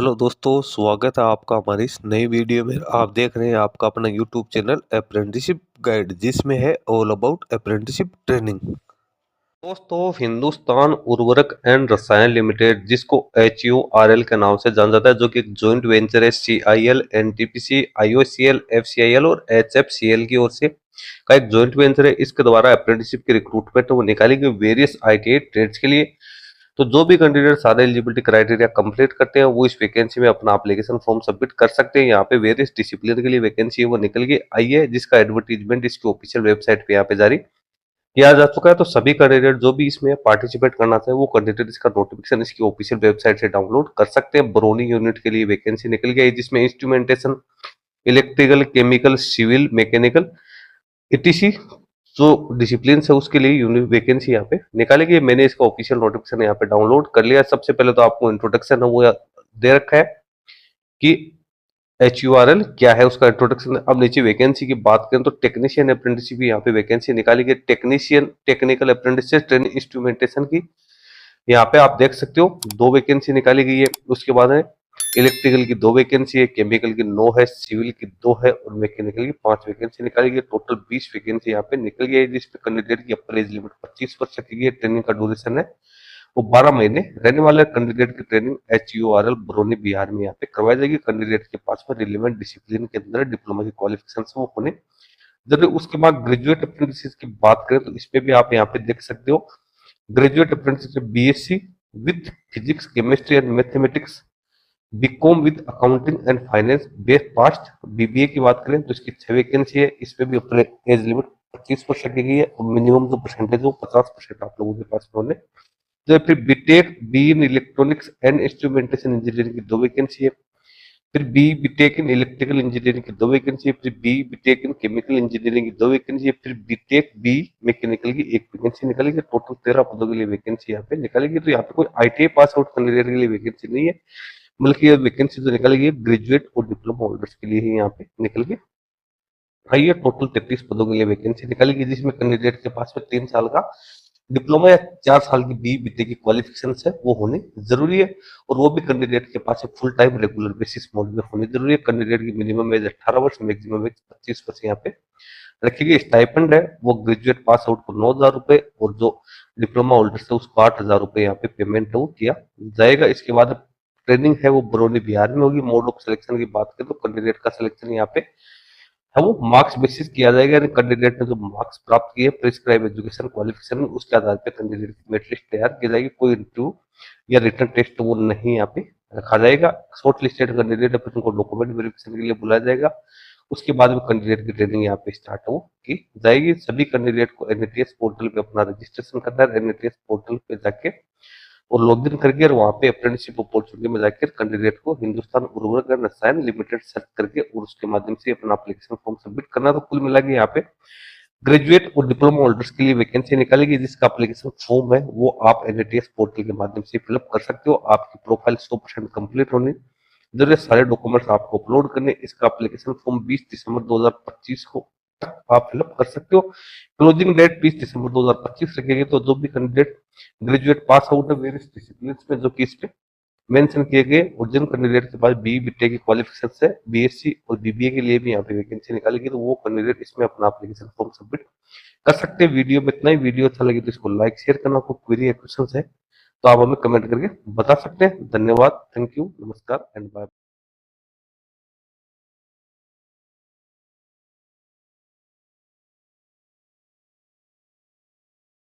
Hello दोस्तों, स्वागत है आपका हमारी इस नई वीडियो में। आप देख रहे हैं आपका अपना यूट्यूब चैनल अप्रेंटिसशिप गाइड, जिसमें है ऑल अबाउट अप्रेंटिसशिप ट्रेनिंग। दोस्तों, हिंदुस्तान उर्वरक एंड रसायन लिमिटेड, जिसको HURL के नाम से जाना जाता है, जो कि एक जॉइंट वेंचर है CIL, NTPC, IOCL, FCIL और HFCL की ओर से का एक जॉइंट वेंचर है। इसके द्वारा अप्रेंटिसशिप की रिक्रूटमेंट वो निकाली गई वेरियस ITI ट्रेड्स के लिए। तो जो भी कैंडिडेट सारे एलिजिबिलिटी क्राइटेरिया कंप्लीट करते हैं वो इस वैकेंसी में अपना एप्लीकेशन फॉर्म सबमिट कर सकते हैं। यहाँ पे वेरियस डिसिप्लिन के लिए वैकेंसी है वो निकल के आई है, जिसका एडवर्टीजमेंट इसकी ऑफिशियल वेबसाइट पे यहाँ पे जारी किया जा चुका है। तो सभी कैंडिडेट जो भी इसमें पार्टिसिपेट करना चाहे वो कैंडिडेट इसका नोटिफिकेशन इसकी ऑफिशियल वेबसाइट से डाउनलोड कर सकते हैं। बरौनी यूनिट के लिए वैकेंसी निकल गई, जिसमें instrumentation, electrical, chemical, civil, mechanical, ETC जो डिसिप्लिन है उसके लिए यूनिक वैकेंसी यहाँ पे निकाली गई। मैंने इसका ऑफिशियल नोटिफिकेशन यहाँ पे डाउनलोड कर लिया। सबसे पहले तो आपको इंट्रोडक्शन है वो दे रखा है कि HURL क्या है, उसका इंट्रोडक्शन। अब नीचे वैकेंसी की बात करें तो टेक्नीशियन अप्रेंटिसशिप यहाँ पे वैकेंसी निकाली गई। Technician technical apprenticeship training instrumentation की यहाँ पे आप देख सकते हो 2 वैकेंसी निकाली गई है। उसके बाद है इलेक्ट्रिकल की 2 वैकेंसी है, केमिकल की 9 है, सिविल की 2 है और मैकेनिकल की 5 वैकेंसी निकाली गई। टोटल 20 वैकेंसी यहाँ पे निकल गई है, जिसपे कैंडिडेट की अपर एज लिमिट 25 वर्ष की है। ट्रेनिंग का ड्यूरेशन है वो 12 महीने रहने वाले। कैंडिडेट की ट्रेनिंग HURL बरौनी बिहार में यहाँ पे करवाई जाएगी। कैंडिडेट के पास में रिलेवेंट डिसिप्लिन के अंदर डिप्लोमा की क्वालिफिकेशन वो होने जरूरी। उसके बाद ग्रेजुएट अप्रेंटिस की बात करें तो इसपे भी आप यहाँ पे देख सकते हो graduate apprentice BSc with physics, chemistry and mathematics, BCom with accounting and finance base past. BBA की बात करें तो इसकी 6 वैकेंसी है। इस पे भी अपने एज लिमिट 25 वर्ष की गई है और मिनिमम जो परसेंटेज है वो 50% आप लोगों के पास में होने। तो फिर BTech B in electronics and instrumentation engineering की 2 वैकेंसी है। फिर बीटेक इन इलेक्ट्रिकल इंजीनियरिंग की 2 वैकेंसी है। फिर बीटेक इन केमिकल इंजीनियरिंग की 2 वैकेंसी है। फिर बीटेक बी मैकेनिकल की 1 वैकेंसी निकलेगी। टोटल 13 पदों के लिए वैकेंसी यहाँ पे निकलेगी। तो यहाँ पे कोई ITI पास आउट कैंडिडेट के लिए वैकेंसी नहीं है, बल्कि ये वैकेंसी जो निकलेगी ग्रेजुएट और डिप्लोमा होल्डर्स के लिए ही यहाँ पे निकल के आई है। टोटल 33 पदों के लिए वैकेंसी निकलेगी, जिसमें कैंडिडेट के पास में 3 साल का डिप्लोमा या 4 साल की BTech की क्वालिफिकेशन है वो होनी जरूरी है। और वो भी कैंडिडेट के पास एक full time regular basis mode में होनी जरूरी है। कैंडिडेट की मिनिमम एज 18 वर्ष, मैक्सिमम एज 25 वर्ष यहाँ पे रखी गई। स्टाइपेंड है वो ग्रेजुएट पास आउट को 9,000 रुपए और जो डिप्लोमा होल्डर है उसको 8,000 रुपए यहाँ पे पेमेंट है वो किया जाएगा। इसके बाद ट्रेनिंग है वो बरौनी बिहार में होगी। मोड ऑफ सिलेक्शन की बात करें तो कैंडिडेट का सिलेक्शन यहाँ पे है वो मार्क्स बेसिस किया जाएगा। यानी कैंडिडेट ने जो मार्क्स प्राप्त किए प्रिस्क्राइब एजुकेशन क्वालिफिकेशन उसके आधार पर कैंडिडेट की मेरिट लिस्ट तैयार की जाएगी। कोई इंटरव्यू या रिटर्न टेस्ट वो नहीं यहाँ पे रखा जाएगा। शॉर्ट लिस्टेड कैंडिडेट है फिर उनको डॉक्यूमेंट वेरिफिकेशन के लिए बुलाया जाएगा। उसके बाद में कैंडिडेट की ट्रेनिंग यहाँ पे स्टार्ट हो की जाएगी। सभी कैंडिडेट को NATS पोर्टल पे अपना रजिस्ट्रेशन करना है। NATS पोर्टल पे जाके और लॉगिन करके और वहाँ पे अप्रेंटिसशिप अपॉर्चुनिटी में जाकर कैंडिडेट को हिंदुस्तान उर्वरक एंड रसायन लिमिटेड सर्च करके और उसके माध्यम से अपना एप्लीकेशन फॉर्म सबमिट करना। तो कुल मिला के यहाँ पे ग्रेजुएट और डिप्लोमा होल्डर्स के लिए वैकेंसी निकालेगी, जिसका एप्लीकेशन फॉर्म है वो आप NATS पोर्टल के माध्यम से फिलअप कर सकते हो। आपकी प्रोफाइल 100% कंप्लीट होनी जरूरी, सारे डॉक्यूमेंट्स आपको अपलोड करने। इसका एप्लीकेशन फॉर्म 20 दिसंबर 2025 को आप फिलअप कर सकते हो। क्लोजिंग डेट 20 दिसंबर 2025 रखेगी। तो जो भी कैंडिडेट ग्रेजुएट पास आउट है वेरियस डिसिप्लिन में जो कि इस पे मेंशन किए गए और जिन कैंडिडेट के पास BTech की क्वालिफिकेशन है BSc और BBA के लिए भी यहाँ पे वैकेंसी निकालेगी, तो वो कैंडिडेट इसमें अपना एप्लीकेशन फॉर्म सबमिट कर सकते हैं। वीडियो में इतना ही। वीडियो अच्छा लगे तो इसको लाइक शेयर करना। कोई क्वेरी या क्वेश्चन है तो आप हमें कमेंट करके बता सकते हैं। धन्यवाद, थैंक यू, नमस्कार एंड बाय।